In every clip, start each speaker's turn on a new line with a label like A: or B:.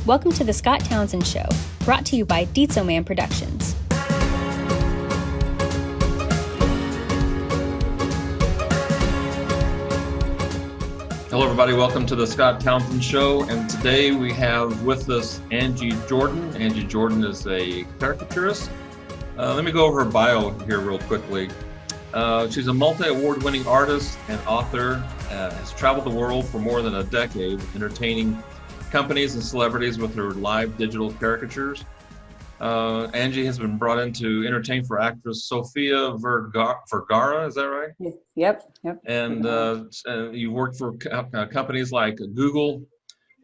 A: Welcome to the Scott Townsend Show, brought to you by Dietzo Man Productions.
B: Hello everybody, welcome to the Scott Townsend Show, and today we have with us Angie Jordan. Angie Jordan is a caricaturist. Let me go over her bio here real quickly. She's a multi-award winning artist and author, has traveled the world for more than a decade, entertaining companies and celebrities with her live digital caricatures. Angie has been brought in to entertain for actress Sophia Vergara, is that right?
C: Yep.
B: And you worked for companies like Google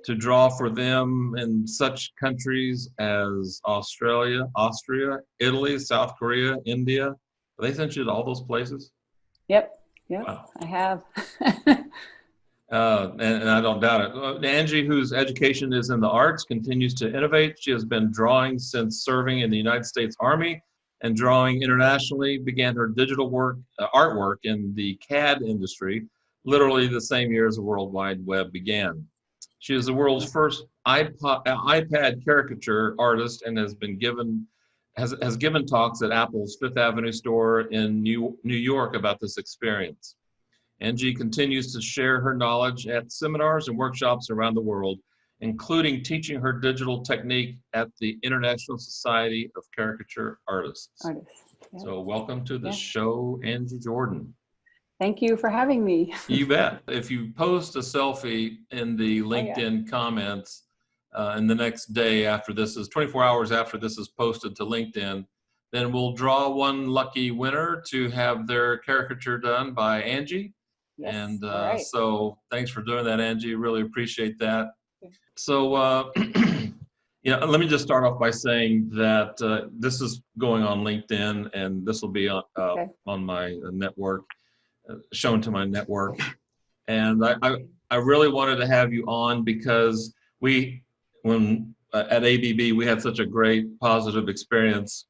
B: to draw for them in such countries as Australia, Austria, Italy, South Korea, India. They sent you to all those places?
C: Yep,
B: Wow.
C: I have.
B: And I don't doubt it. Angie, whose education is in the arts, continues to innovate. She has been drawing since serving in the United States Army and drawing internationally, began her digital artwork in the CAD industry, literally the same year as the World Wide Web began. She is the world's first iPad caricature artist and has given talks at Apple's Fifth Avenue store in New York about this experience. Angie continues to share her knowledge at seminars and workshops around the world, including teaching her digital technique at the International Society of Caricature Artists.
C: Yeah.
B: So welcome to the show, Angie Jordan.
C: Thank you for having me.
B: You bet. If you post a selfie in the LinkedIn comments in the next day after this is 24 hours after this is posted to LinkedIn, then we'll draw one lucky winner to have their caricature done by Angie.
C: Yes.
B: And
C: right.
B: So thanks for doing that, Angie. Really appreciate that. So, let me just start off by saying that this is going on LinkedIn, and this will be on my network, shown to my network. And I really wanted to have you on because when at ABB, we had such a great positive experience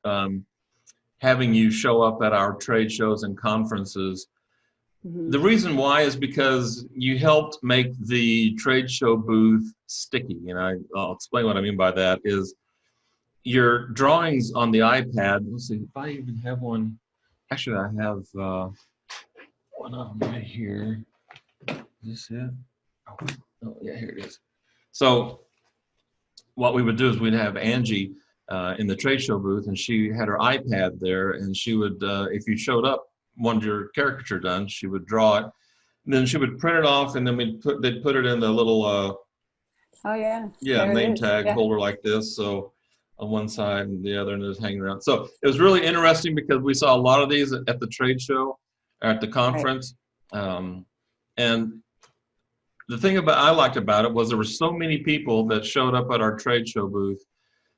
B: having you show up at our trade shows and conferences. Mm-hmm. The reason why is because you helped make the trade show booth sticky. And I'll explain what I mean by that is your drawings on the iPad. Let's see if I even have one. Actually, I have one on right here. Is this it? Oh, yeah, here it is. So what we would do is we'd have Angie in the trade show booth, and she had her iPad there, and she would, if you showed up, wanted your caricature done, she would draw it, and then she would print it off, and then they'd put it in the little name tag holder like this, so on one side and the other, and it was hanging around. So it was really interesting because we saw a lot of these at the trade show, at the conference. Right. And the thing I liked about it was there were so many people that showed up at our trade show booth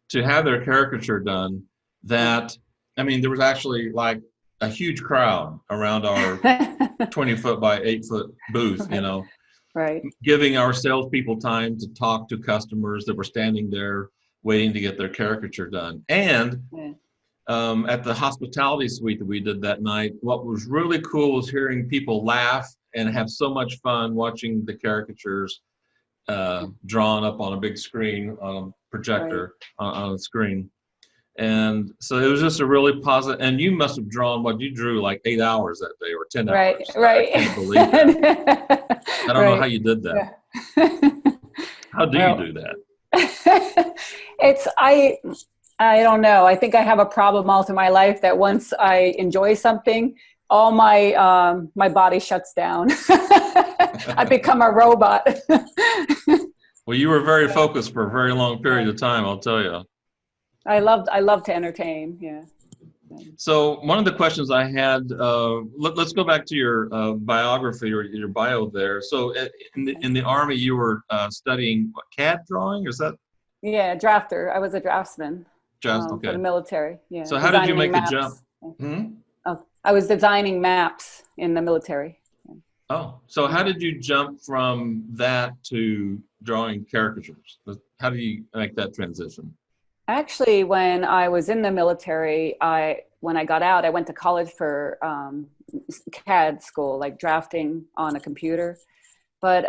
B: to have their caricature done that, there was actually like a huge crowd around our 20-foot by 8-foot booth,
C: right.
B: Giving our salespeople time to talk to customers that were standing there waiting to get their caricature done. And at the hospitality suite that we did that night, what was really cool was hearing people laugh and have so much fun watching the caricatures drawn up on a big screen, on a projector, on a screen. And so it was just a really positive, and you must have drawn what you drew like 8 hours that day or 10 hours.
C: Right.
B: I can't believe that. I don't know how you did that. Yeah. How do you do that?
C: I don't know. I think I have a problem all through my life that once I enjoy something, all my body shuts down. I become a robot.
B: Well, you were very focused for a very long period of time, I'll tell you.
C: I love to entertain. Yeah.
B: So one of the questions I had, let's go back to your biography or your bio there. So in the Army, you were studying CAD drawing, is that?
C: Yeah, drafter. I was a draftsman
B: okay.
C: For the military. Yeah.
B: So how did you make the jump?
C: Hmm? Oh, I was designing maps in the military.
B: Oh, so how did you jump from that to drawing caricatures? How do you make that transition?
C: Actually, when I was in the military, when I got out, I went to college for CAD school, like drafting on a computer. But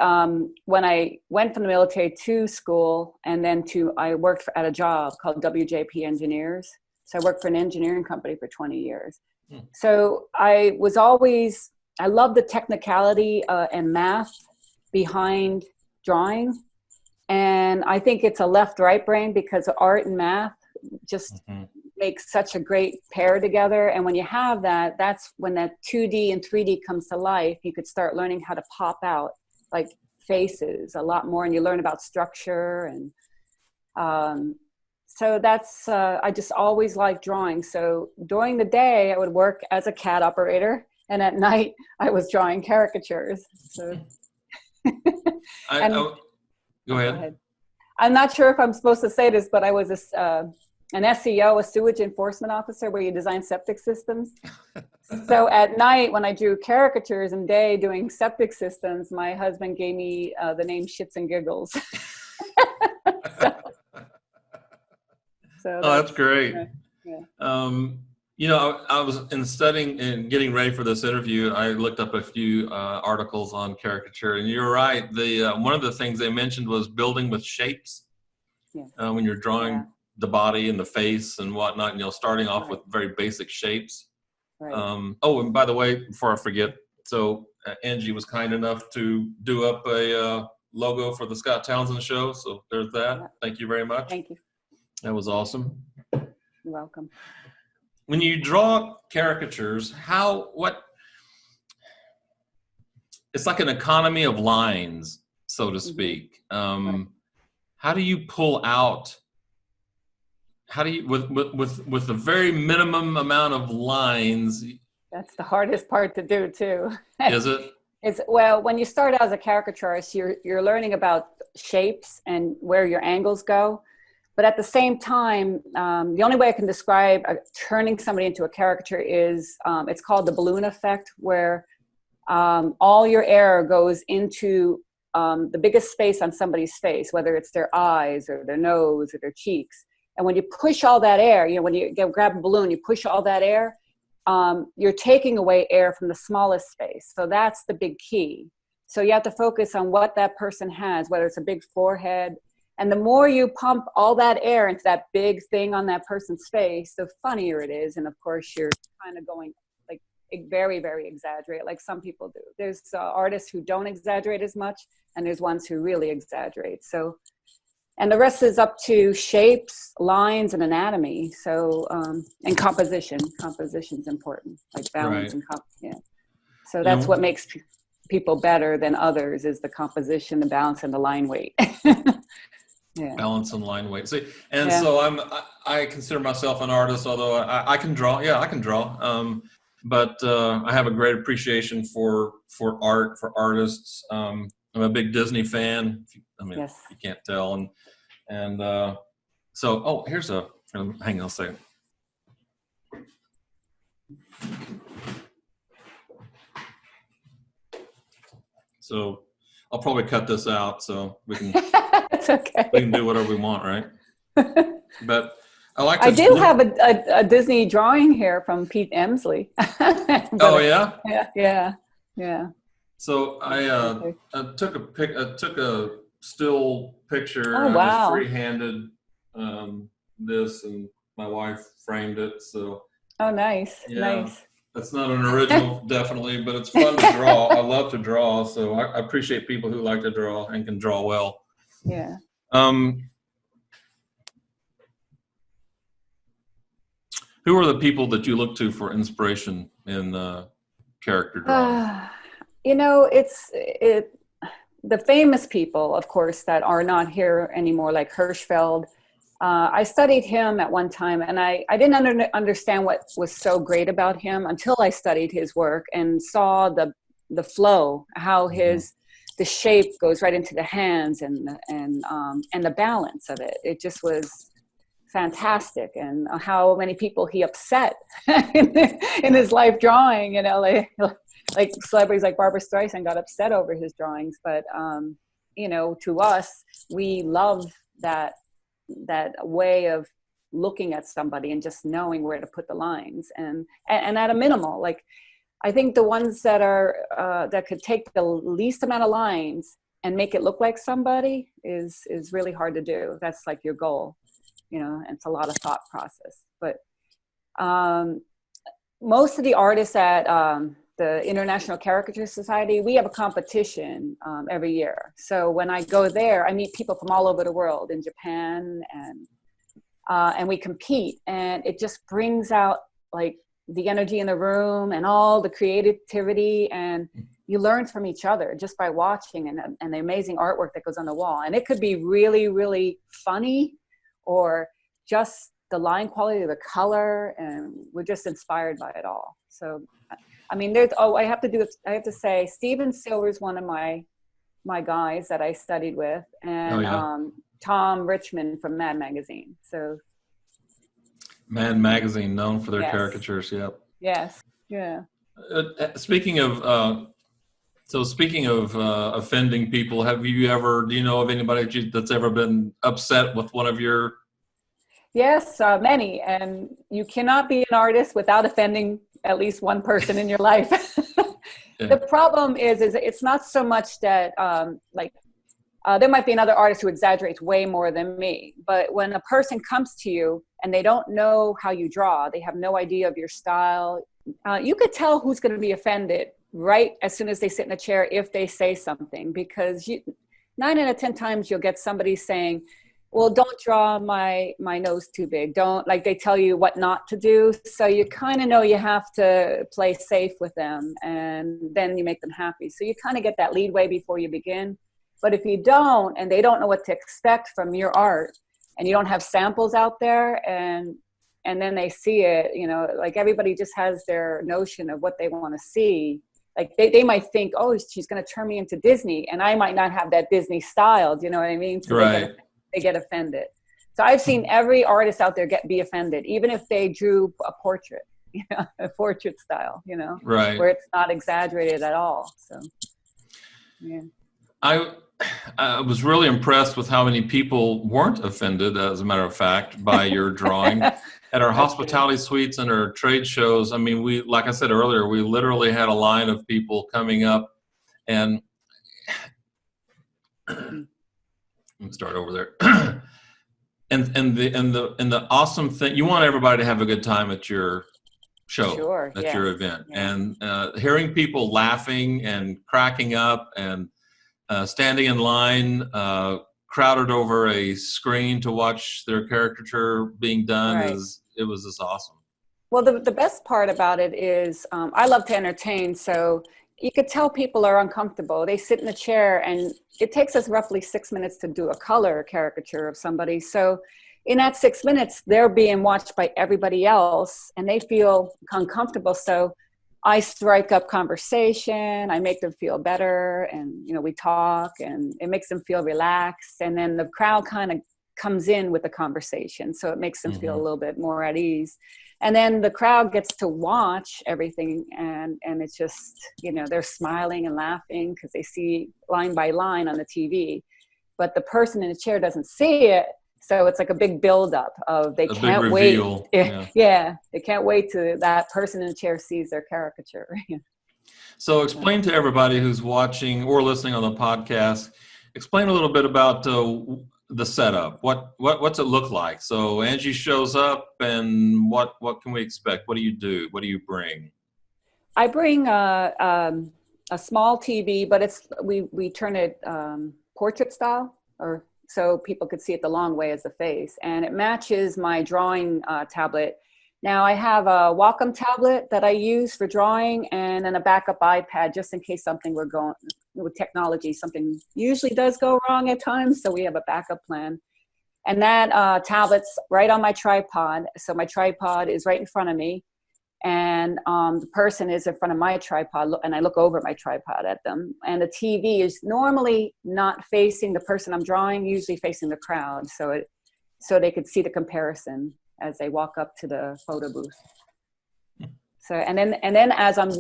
C: when I went from the military to school, and then I worked at a job called WJP Engineers. So I worked for an engineering company for 20 years. So I love the technicality and math behind drawing. And I think it's a left-right brain, because art and math just makes such a great pair together. And when you have that, that's when that 2D and 3D comes to life. You could start learning how to pop out like faces a lot more, and you learn about structure. And so that's, I just always liked drawing. So during the day I would work as a CAD operator, and at night I was drawing caricatures. So
B: Go ahead.
C: I'm not sure if I'm supposed to say this, but I was an SEO, a sewage enforcement officer, where you design septic systems. So at night, when I drew caricatures, and day doing septic systems, my husband gave me the name Shits and Giggles. So
B: that's great.
C: Yeah.
B: You know, I was in studying and getting ready for this interview. I looked up a few articles on caricature, and you're right. One of the things they mentioned was building with shapes.
C: Yeah.
B: When you're drawing the body and the face and whatnot, starting off with very basic shapes.
C: Right.
B: Oh, and by the way, before I forget, so Angie was kind enough to do up a logo for the Scott Townsend show. So there's that. Yeah. Thank you very much.
C: Thank you.
B: That was awesome.
C: You're welcome.
B: When you draw caricatures, it's like an economy of lines, so to speak.
C: Right.
B: How do you pull out, with a very minimum amount of lines?
C: That's the hardest part to do too.
B: Is it?
C: Well, when you start out as a caricaturist, you're learning about shapes and where your angles go. But at the same time, the only way I can describe turning somebody into a caricature is, it's called the balloon effect, where all your air goes into the biggest space on somebody's face, whether it's their eyes or their nose or their cheeks. And when you push all that air, when you grab a balloon, you push all that air, you're taking away air from the smallest space. So that's the big key. So you have to focus on what that person has, whether it's a big forehead. And the more you pump all that air into that big thing on that person's face, the funnier it is. And of course, you're kind of going like very, very exaggerate, like some people do. There's artists who don't exaggerate as much, and there's ones who really exaggerate. So, and the rest is up to shapes, lines, and anatomy. So, and composition. Composition's important, like balance.
B: Right.
C: And So that's what makes people better than others, is the composition, the balance, and the line weight. Yeah.
B: Balance and line weight. See, and so I consider myself an artist, although I can draw. Yeah, I can draw. But I have a great appreciation for art, for artists. I'm a big Disney fan. You can't tell. And so, hang on a second. So I'll probably cut this out so we can.
C: It's okay.
B: We can do whatever we want, right? But I
C: do have a Disney drawing here from Pete Emsley.
B: Oh yeah.
C: Yeah.
B: So I took a still picture.
C: Oh, wow.
B: I just freehanded this, and my wife framed it. So.
C: Oh, nice.
B: Yeah.
C: Nice.
B: That's not an original, definitely, but it's fun to draw. I love to draw, so I appreciate people who like to draw and can draw well.
C: Yeah.
B: Who are the people that you look to for inspiration in character drawing?
C: It's the famous people, of course, that are not here anymore, like Hirschfeld. I studied him at one time, and I didn't understand what was so great about him until I studied his work and saw the flow, how the shape goes right into the hands, and the balance of it. It just was fantastic, and how many people he upset in his life drawing. Like celebrities like Barbra Streisand got upset over his drawings, but to us, we love that way of looking at somebody and just knowing where to put the lines, and at a minimal, like I think the ones that are that could take the least amount of lines and make it look like somebody is really hard to do. That's like your goal, you know. And it's a lot of thought process. But most of the artists at the International Caricature Society, we have a competition every year. So when I go there, I meet people from all over the world, in Japan, and we compete, and it just brings out like the energy in the room and all the creativity, and you learn from each other just by watching and the amazing artwork that goes on the wall. And it could be really, really funny, or just the line quality of the color, and we're just inspired by it all. So, I mean, I have to say, Steven Silver's one of my guys that I studied with, and Tom Richmond from Mad Magazine. So,
B: Mad Magazine, known for their
C: yes.
B: caricatures. Yep.
C: Yes. Yeah.
B: Speaking of offending people, do you know of anybody that's ever been upset with one of your?
C: Yes, many. And you cannot be an artist without offending at least one person in your life.
B: Yeah.
C: The problem is it's not so much that there might be another artist who exaggerates way more than me. But when a person comes to you and they don't know how you draw, they have no idea of your style, you could tell who's going to be offended right as soon as they sit in a chair if they say something. Because 9 out of 10 times you'll get somebody saying, well, don't draw my nose too big. Don't, like, they tell you what not to do. So you kind of know you have to play safe with them, and then you make them happy. So you kind of get that leadway before you begin. But if you don't, and they don't know what to expect from your art, and you don't have samples out there, and then they see it, you know, like everybody just has their notion of what they want to see. Like they might think, oh, she's going to turn me into Disney, and I might not have that Disney style. Do you know what I mean? So
B: right.
C: They get offended. So I've seen every artist out there be offended, even if they drew a portrait, you know, a portrait style, you know,
B: right,
C: where it's not exaggerated at all. So, yeah.
B: I was really impressed with how many people weren't offended, as a matter of fact, by your drawing. At our hospitality suites and our trade shows, I mean, like I said earlier, we literally had a line of people coming up, and let me start over there. and the awesome thing, you want everybody to have a good time at your show,
C: sure,
B: at your event,
C: yeah.
B: And hearing people laughing and cracking up and standing in line, crowded over a screen to watch their caricature being done,
C: right.
B: It was just awesome.
C: Well, the best part about it is I love to entertain, so you could tell people are uncomfortable. They sit in a chair, and it takes us roughly 6 minutes to do a color caricature of somebody. So in that 6 minutes, they're being watched by everybody else, and they feel uncomfortable. So I strike up conversation, I make them feel better, and, you know, we talk, and it makes them feel relaxed. And then the crowd kind of comes in with the conversation, so it makes them feel a little bit more at ease. And then the crowd gets to watch everything, and it's just, you know, they're smiling and laughing because they see line by line on the TV, but the person in the chair doesn't see it. So it's like a big buildup of they can't wait. Yeah, they can't wait till that person in the chair sees their caricature.
B: So explain to everybody who's watching or listening on the podcast, explain a little bit about the setup. What's it look like? So Angie shows up, and what can we expect? What do you do? What do you bring?
C: I bring a small TV, but we turn it portrait style, or so people could see it the long way as the face, and it matches my drawing tablet. Now I have a Wacom tablet that I use for drawing, and then a backup iPad just in case something we're going with technology, something usually does go wrong at times, so we have a backup plan. And that tablet's right on my tripod, so my tripod is right in front of me, and the person is in front of my tripod, and I look over my tripod at them. And the TV is normally not facing the person I'm drawing, usually facing the crowd, so they could see the comparison as they walk up to the photo booth. So and then as I'm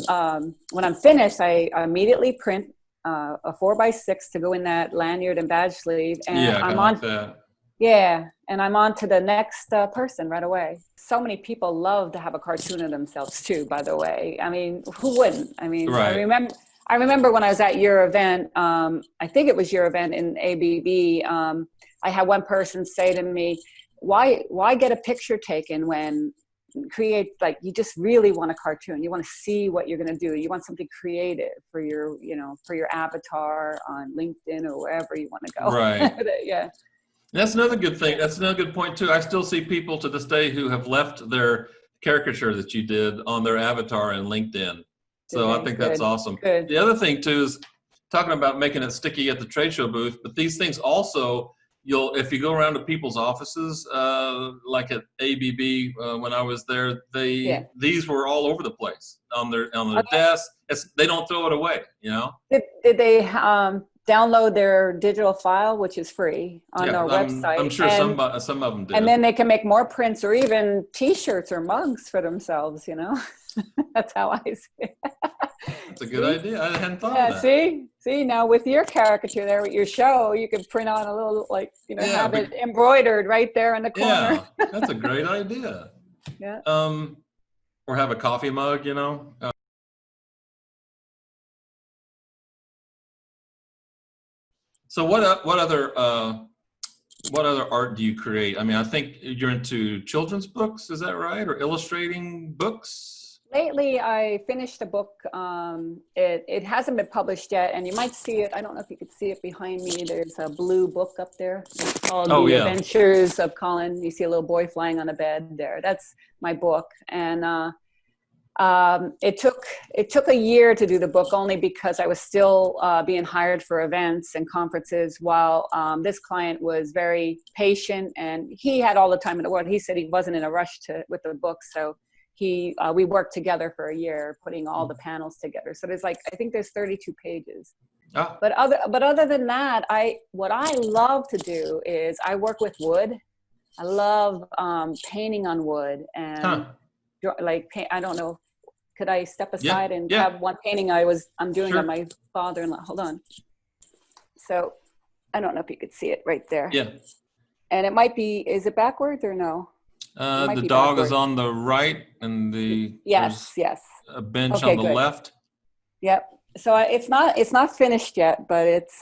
C: when I'm finished, I immediately print a 4x6 to go in that lanyard and badge sleeve, and
B: yeah,
C: I'm
B: like that.
C: Yeah, and I'm on to the next person right away. So many people love to have a cartoon of themselves too, by the way. I mean, who wouldn't? I mean,
B: Right.
C: I remember when I was at your event, I think it was your event in ABB, I had one person say to me, why get a picture taken when create, like, you just really want a cartoon. You want to see what you're going to do. You want something creative for your, you know, for your avatar on LinkedIn or wherever you want to go.
B: Right.
C: Yeah.
B: That's another good thing. That's another good point too. I still see people to this day who have left their caricature that you did on their avatar in LinkedIn. So I think that's awesome.
C: Good.
B: The other thing too is talking about making it sticky at the trade show booth, but these things also, if you go around to people's offices, like at ABB, when I was there, these were all over the place on their desk. They don't throw it away, you know?
C: Did they download their digital file, which is free, on their website?
B: I'm sure some of them did.
C: And then they can make more prints or even T-shirts or mugs for themselves, you know? That's how I see it.
B: That's a good idea. I hadn't thought of that.
C: See, now with your caricature there at your show, you could print on a little, like, you know, have it embroidered right there in the corner.
B: Yeah, that's a great idea.
C: Yeah.
B: Or have a coffee mug, you know. So what other art do you create? I mean, I think you're into children's books, is that right? Or illustrating books?
C: Lately, I finished a book. It hasn't been published yet, and you might see it. I don't know if you could see it behind me. There's a blue book up there. It's called The Adventures of Colin. You see a little boy flying on a bed there. That's my book. And it took a year to do the book, only because I was still being hired for events and conferences, while this client was very patient, and he had all the time in the world. He said he wasn't in a rush with the book, so we worked together for a year putting all the panels together. So there's, like, I think there's 32 pages.
B: Oh.
C: But other than that, what I love to do is I work with wood. I love painting on wood, and I don't know. Could I step aside and have one painting I'm doing on my father-in-law? Hold on. So I don't know if you could see it right there.
B: Yeah.
C: And it might be, is it backwards or no?
B: The dog is on the right, and
C: yes.
B: a bench on the left.
C: Yep. So it's not finished yet, but it's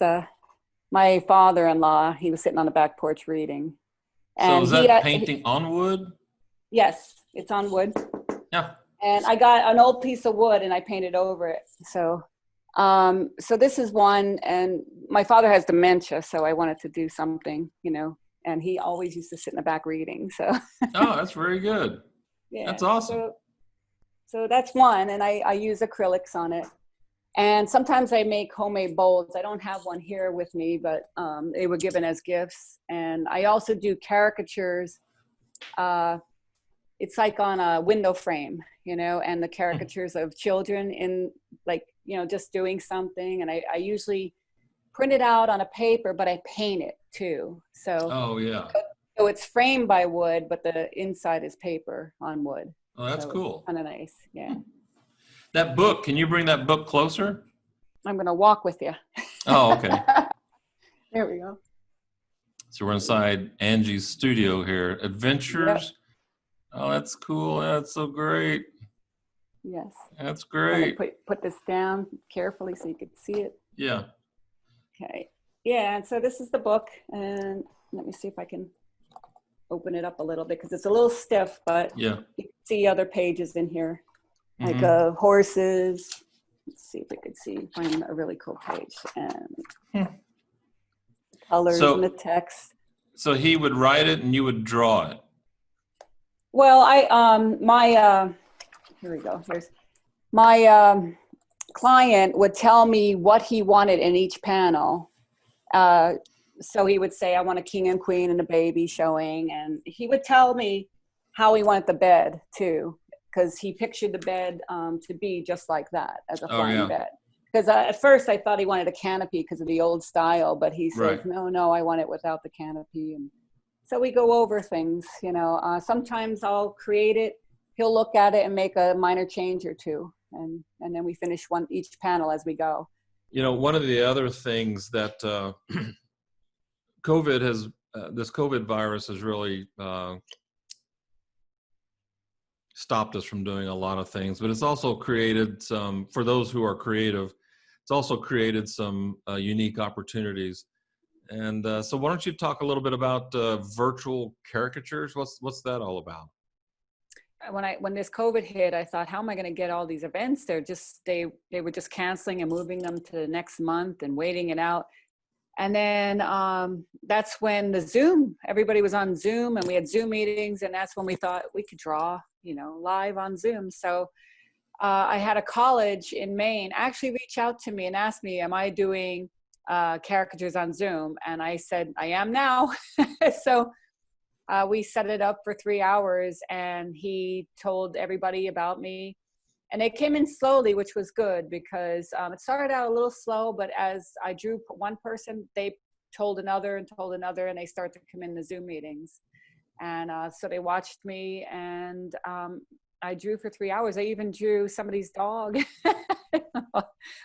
C: my father-in-law. He was sitting on the back porch reading. And
B: so is that painting on wood?
C: Yes, it's on wood.
B: Yeah.
C: And I got an old piece of wood and I painted over it. So this is one, and my father has dementia, so I wanted to do something, you know. And he always used to sit in the back reading. So.
B: Oh, that's very good. Yeah. That's awesome.
C: So that's one, and I use acrylics on it. And sometimes I make homemade bowls. I don't have one here with me, but they were given as gifts. And I also do caricatures. It's like on a window frame, you know, and the caricatures of children in, like, you know, just doing something. And I usually print it out on a paper, but I paint it too. So, so it's framed by wood, but the inside is paper on wood.
B: Oh, that's cool.
C: Kind of nice. Yeah.
B: That book, can you bring that book closer?
C: I'm going to walk with you.
B: Oh, okay.
C: There we go.
B: So we're inside Angie's studio here. Adventures. Yep. Oh, that's cool. That's so great.
C: Yes.
B: That's great.
C: Put this down carefully so you can see it.
B: Yeah.
C: Okay. Yeah, and so this is the book, and let me see if I can open it up a little bit, because it's a little stiff, but you can see other pages in here, like horses. Let's see if we could find a really cool page, and colors and the text.
B: So he would write it and you would draw it.
C: Well, here we go. Here's my client would tell me what he wanted in each panel. So he would say, I want a king and queen and a baby showing. And he would tell me how he wanted the bed too, because he pictured the bed to be just like that, as a flying bed. Because at first I thought he wanted a canopy because of the old style, but he said, no, I want it without the canopy. And so we go over things, you know. Sometimes I'll create it, he'll look at it and make a minor change or two. And then we finish each panel as we go.
B: You know, one of the other things that COVID has this COVID virus has really stopped us from doing a lot of things, but it's also created some, for those who are creative, it's also created some unique opportunities. And so why don't you talk a little bit about virtual caricatures? What's that all about?
C: When this COVID hit, I thought, how am I going to get all these events? They were just canceling and moving them to the next month and waiting it out. And then that's when everybody was on Zoom, and we had Zoom meetings, and that's when we thought we could draw, live on Zoom. So I had a college in Maine actually reach out to me and ask me, am I doing caricatures on Zoom? And I said, I am now. So we set it up for 3 hours, and he told everybody about me. And they came in slowly, which was good, because it started out a little slow, but as I drew one person, they told another, and they started to come in the Zoom meetings. And so they watched me, and I drew for 3 hours. I even drew somebody's dog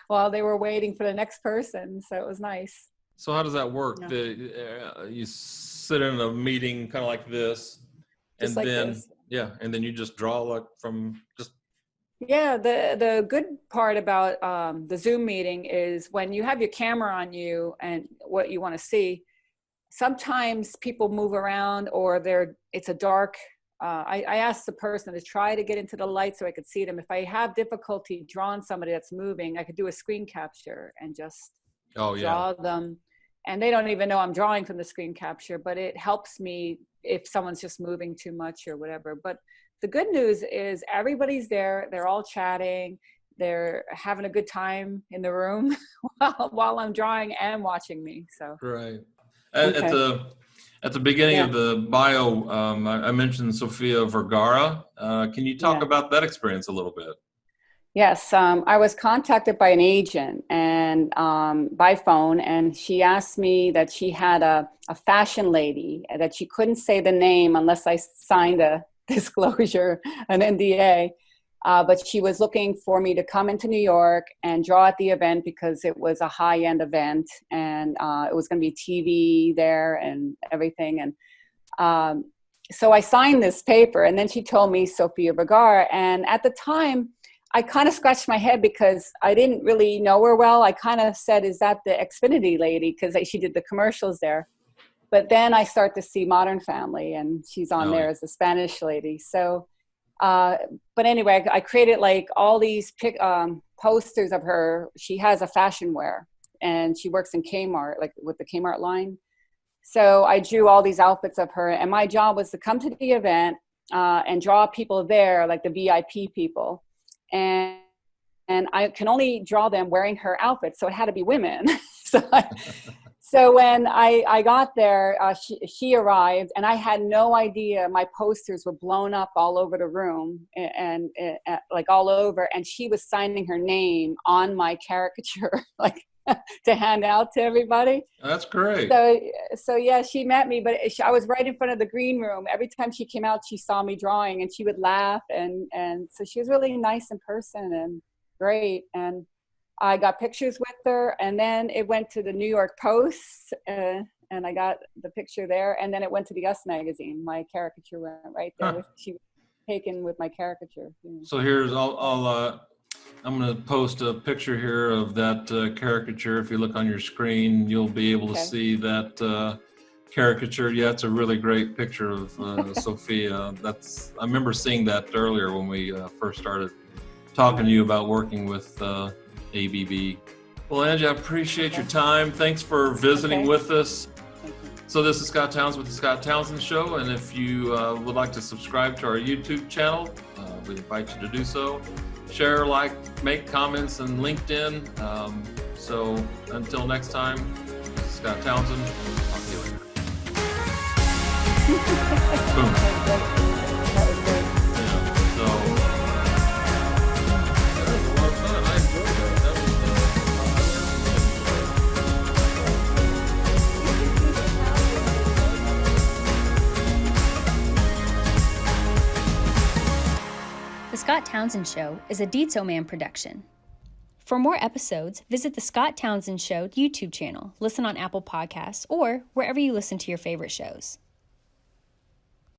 C: while they were waiting for the next person. So it was nice.
B: So how does that work? You sit in a meeting kind of like this, and then you just draw like from just.
C: Yeah, the good part about the Zoom meeting is when you have your camera on you and what you want to see, sometimes people move around, or it's a dark. I asked the person to try to get into the light so I could see them. If I have difficulty drawing somebody that's moving, I could do a screen capture and just draw them. And they don't even know I'm drawing from the screen capture, but it helps me if someone's just moving too much or whatever. But the good news is everybody's there. They're all chatting. They're having a good time in the room while I'm drawing and watching me. So
B: right. At the beginning of the bio, I mentioned Sophia Vergara. Can you talk about that experience a little bit?
C: Yes, I was contacted by an agent and by phone, and she asked me that she had a fashion lady that she couldn't say the name unless I signed a disclosure, an NDA, but she was looking for me to come into New York and draw at the event because it was a high-end event, and it was going to be TV there and everything. And so I signed this paper, and then she told me Sophia Vergara, and at the time I kind of scratched my head because I didn't really know her well. I kind of said, is that the Xfinity lady? Because she did the commercials there. But then I start to see Modern Family, and she's on there as the Spanish lady. So, but anyway, I created like all these posters of her. She has a fashion wear, and she works in Kmart, like with the Kmart line. So I drew all these outfits of her, and my job was to come to the event and draw people there, like the VIP people. And I can only draw them wearing her outfit, so it had to be women. So when I got there, she arrived, and I had no idea my posters were blown up all over the room, and like all over, and she was signing her name on my caricature, like to hand out to everybody.
B: That's great.
C: So yeah, she met me, but I was right in front of the green room. Every time she came out, she saw me drawing, and she would laugh, and so she was really nice in person and great. And I got pictures with her, and then it went to the New York Post, and I got the picture there, and then it went to the Us magazine. My caricature went right there. She was taken with my caricature.
B: So here's I'm going to post a picture here of that caricature. If you look on your screen, you'll be able to see that caricature. Yeah, it's a really great picture of Sophia. I remember seeing that earlier when we first started talking to you about working with ABB. Well, Angie, I appreciate your time. Thanks for visiting with us. So this is Scott Townsend with the Scott Townsend Show, and if you would like to subscribe to our YouTube channel, we invite you to do so. Share, like, make comments on LinkedIn. So until next time, this is Scott Townsend. Talk to you later. Boom.
C: That was great.
B: Yeah, so that was a lot of fun. I enjoyed that.
A: The Scott Townsend Show is a Dietzo Man production. For more episodes, visit the Scott Townsend Show YouTube channel, listen on Apple Podcasts, or wherever you listen to your favorite shows.